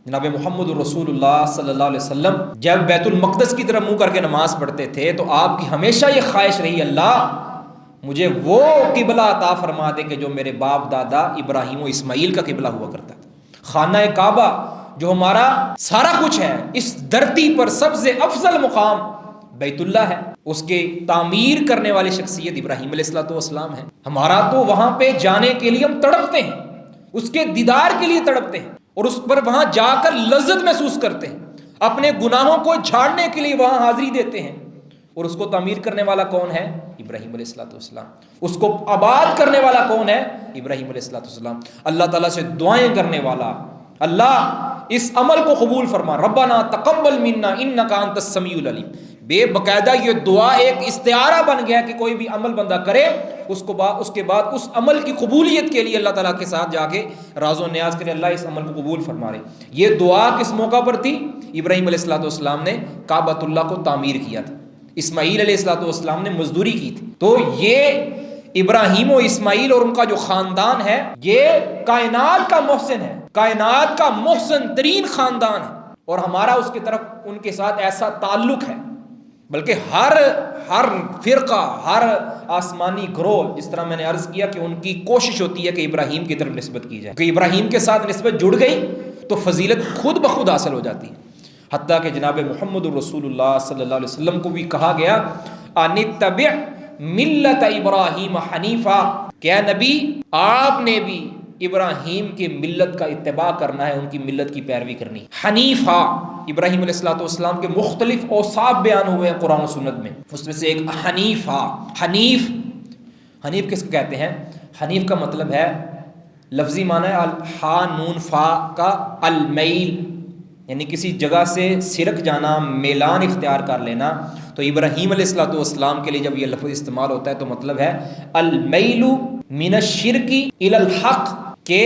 جناب محمد رسول اللہ صلی اللہ علیہ وسلم جب بیت المقدس کی طرف منہ کر کے نماز پڑھتے تھے تو آپ کی ہمیشہ یہ خواہش رہی، اللہ مجھے وہ قبلہ عطا فرما دے کہ جو میرے باپ دادا ابراہیم و اسماعیل کا قبلہ ہوا کرتا تھا۔ خانہ کعبہ جو ہمارا سارا کچھ ہے، اس دھرتی پر سب سے افضل مقام بیت اللہ ہے، اس کے تعمیر کرنے والی شخصیت ابراہیم علیہ السلام ہے۔ ہمارا تو وہاں پہ جانے کے لیے ہم تڑپتے ہیں، اس کے دیدار کے لیے تڑپتے ہیں، اور اس پر وہاں جا کر لذت محسوس کرتے ہیں، اپنے گناہوں کو جھاڑنے کے لیے وہاں حاضری دیتے ہیں۔ اور اس کو تعمیر کرنے والا کون ہے؟ ابراہیم علیہ السلام۔ اس کو آباد کرنے والا کون ہے؟ ابراہیم علیہ السلام۔ اللہ تعالیٰ سے دعائیں کرنے والا، اللہ اس عمل کو قبول فرما، ربنا تقبل منا انک انت السمیع العلیم۔ بے باقاعدہ یہ دعا ایک استعارہ بن گیا کہ کوئی بھی عمل بندہ کرے اس کے بعد اس عمل کی قبولیت کے لیے اللہ تعالیٰ کے ساتھ جا کے راز و نیاز کرے، اللہ اس عمل کو قبول فرما رہے۔ یہ دعا کس موقع پر تھی؟ ابراہیم علیہ السلام نے کعبۃ اللہ کو تعمیر کیا تھا، اسماعیل علیہ السلام نے مزدوری کی تھی۔ تو یہ ابراہیم و اسماعیل اور ان کا جو خاندان ہے یہ کائنات کا محسن ہے، کائنات کا محسن ترین خاندان ہے، اور ہمارا اس کی طرف ان کے ساتھ ایسا تعلق ہے، بلکہ ہر فرقہ، ہر آسمانی گروہ، جس طرح میں نے عرض کیا کہ ان کی کوشش ہوتی ہے کہ ابراہیم کی طرف نسبت کی جائے، کہ ابراہیم کے ساتھ نسبت جڑ گئی تو فضیلت خود بخود حاصل ہو جاتی ہے۔ حتیٰ کہ جناب محمد رسول اللہ صلی اللہ علیہ وسلم کو بھی کہا گیا ان اتبع ملت ابراہیم حنیفا، کہ اے نبی آپ نے بھی ابراہیم کی ملت کا اتباع کرنا ہے، ان کی ملت کی پیروی کرنی۔ حنیفا، ابراہیم علیہ السلام کے مختلف اوصاف بیان ہوئے ہیں قرآن و سنت میں، اس میں سے ایک حنیفا۔ حنیف کس کو کہتے ہیں؟ حنیف کا مطلب ہے، لفظی معنی ہے ہا نون فا کا المیل، یعنی کسی جگہ سے سرک جانا، میلان اختیار کر لینا۔ تو ابراہیم علیہ السلام کے لیے جب یہ لفظ استعمال ہوتا ہے تو مطلب ہے المیل من الشرک الی الحق، کہ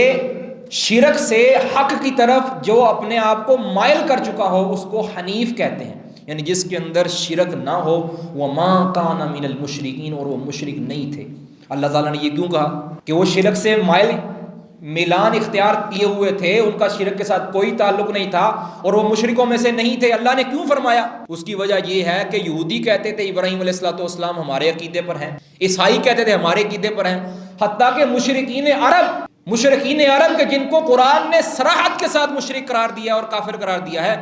شرک سے حق کی طرف جو اپنے آپ کو مائل کر چکا ہو اس کو حنیف کہتے ہیں، یعنی جس کے اندر شرک نہ ہو۔ وما کان من المشرکین، اور وہ مشرک نہیں تھے۔ اللہ تعالیٰ نے یہ کیوں کہا کہ وہ شرک سے میلان اختیار کیے ہوئے تھے، ان کا شرک کے ساتھ کوئی تعلق نہیں تھا اور وہ مشرکوں میں سے نہیں تھے؟ اللہ نے کیوں فرمایا؟ اس کی وجہ یہ ہے کہ یہودی کہتے تھے ابراہیم علیہ السلام ہمارے عقیدے پر ہیں، عیسائی کہتے تھے ہمارے عقیدے پر ہیں، حتیٰ کہ مشرکین عرب کے جن کو قرآن نے صراحت کے ساتھ مشرک قرار دیا اور کافر قرار دیا ہے،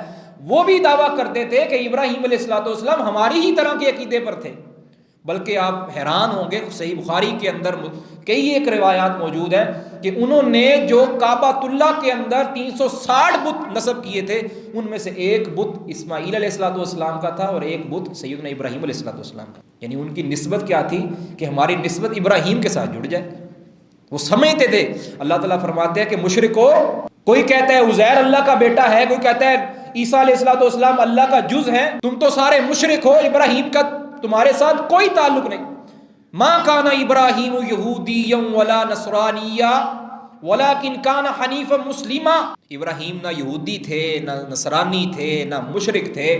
وہ بھی دعویٰ کرتے تھے کہ ابراہیم علیہ السلام ہماری ہی طرح کے عقیدے پر تھے۔ بلکہ آپ حیران ہوں گے، صحیح بخاری کے اندر کئی ایک روایات موجود ہیں کہ انہوں نے جو کعبۃ اللہ کے اندر 360 بت نصب کیے تھے، ان میں سے ایک بت اسماعیل علیہ السلام کا تھا اور ایک بت سیدنا ابراہیم علیہ السلام کا، یعنی ان کی نسبت کیا تھی کہ ہماری نسبت ابراہیم کے ساتھ جڑ جائے، وہ سمجھتے تھے۔ اللہ تعالیٰ فرماتے ہیں کہ مشرکو، کوئی کہتا ہے عزیر اللہ کا بیٹا ہے، کوئی کہتا ہے عیسیٰ علیہ السلام اللہ کا جز ہے، تم تو سارے مشرک ہو، ابراہیم کا تمہارے ساتھ کوئی تعلق نہیں۔ ما کان ابراہیم یہودیا ولا نصرانیا ولکن کان حنیفا مسلما، ابراہیم نہ یہودی تھے، نہ نصرانی تھے، نہ مشرک تھے،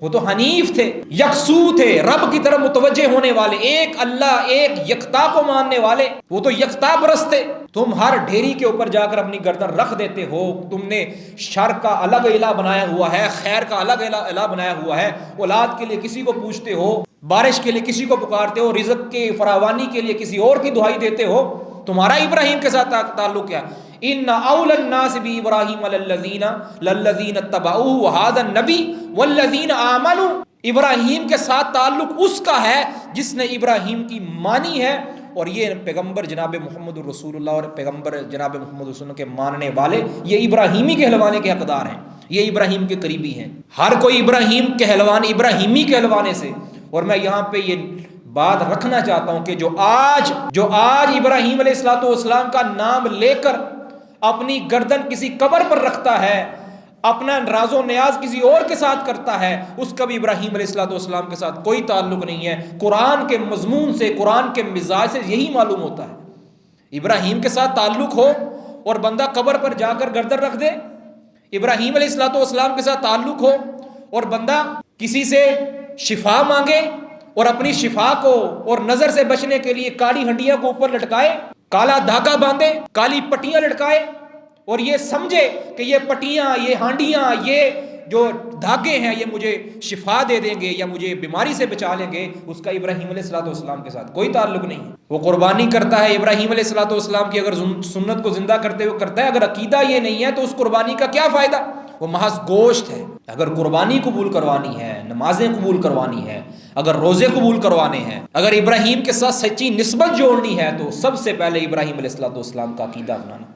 وہ تو حنیف تھے، یکسو تھے، رب کی طرف متوجہ ہونے والے، ایک اللہ، ایک یکتا کو ماننے والے، وہ تو یکتا پرست تھے۔ تم ہر ڈھیری کے اوپر جا کر اپنی گردن رکھ دیتے ہو، تم نے شر کا الگ الہ بنایا ہوا ہے، خیر کا الگ الہ بنایا ہوا ہے، اولاد کے لیے کسی کو پوچھتے ہو، بارش کے لیے کسی کو پکارتے ہو، رزق کے فراوانی کے لیے کسی اور کی دعائی دیتے ہو، تمہارا ابراہیم کے ساتھ تعلق کیا؟ ان اول الناس بابراہیم للذین اتبعوہ وہذا النبی والذین آمنوا، ابراہیم کے ساتھ تعلق اس کا ہے جس نے ابراہیم کی مانی ہے، اور یہ پیغمبر جناب محمد رسول اللہ اور پیغمبر جناب محمد رسول اللہ کے ماننے والے یہ ابراہیمی کہلوانے کے حقدار ہیں، یہ ابراہیم کے قریبی ہیں۔ ہر کوئی ابراہیم کہلوانے، ابراہیمی کہلوانے سے۔ اور میں یہاں پہ یہ بات رکھنا چاہتا ہوں کہ جو آج ابراہیم علیہ السلام کا نام لے کر اپنی گردن کسی قبر پر رکھتا ہے، اپنا راز و نیاز کسی اور کے ساتھ کرتا ہے، اس کا بھی ابراہیم علیہ السلام کے ساتھ کوئی تعلق نہیں ہے۔ قرآن کے مضمون سے، قرآن کے مزاج سے یہی معلوم ہوتا ہے۔ ابراہیم کے ساتھ تعلق ہو اور بندہ قبر پر جا کر گردن رکھ دے، ابراہیم علیہ السلام کے ساتھ تعلق ہو اور بندہ کسی سے شفا مانگے اور اپنی شفا کو اور نظر سے بچنے کے لیے کالی ہنڈیاں کو اوپر لٹکائے، کالا دھاگا باندھے، کالی پٹیاں لٹکائے، اور یہ سمجھے کہ یہ پٹیاں، یہ ہانڈیاں، یہ جو دھاگے ہیں یہ مجھے شفا دے دیں گے یا مجھے بیماری سے بچا لیں گے، اس کا ابراہیم علیہ الصلوۃ والسلام کے ساتھ کوئی تعلق نہیں۔ وہ قربانی کرتا ہے ابراہیم علیہ الصلوۃ والسلام کی، اگر سنت کو زندہ کرتے ہوئے کرتا ہے، اگر عقیدہ یہ نہیں ہے تو اس قربانی کا کیا فائدہ؟ وہ محض گوشت ہے۔ اگر قربانی قبول کروانی ہے، نمازیں قبول کروانی ہے، اگر روزے قبول کروانے ہیں، اگر ابراہیم کے ساتھ سچی نسبت جوڑنی ہے تو سب سے پہلے ابراہیم علیہ الصلوۃ والسلام کا عقیدہ اپنانا۔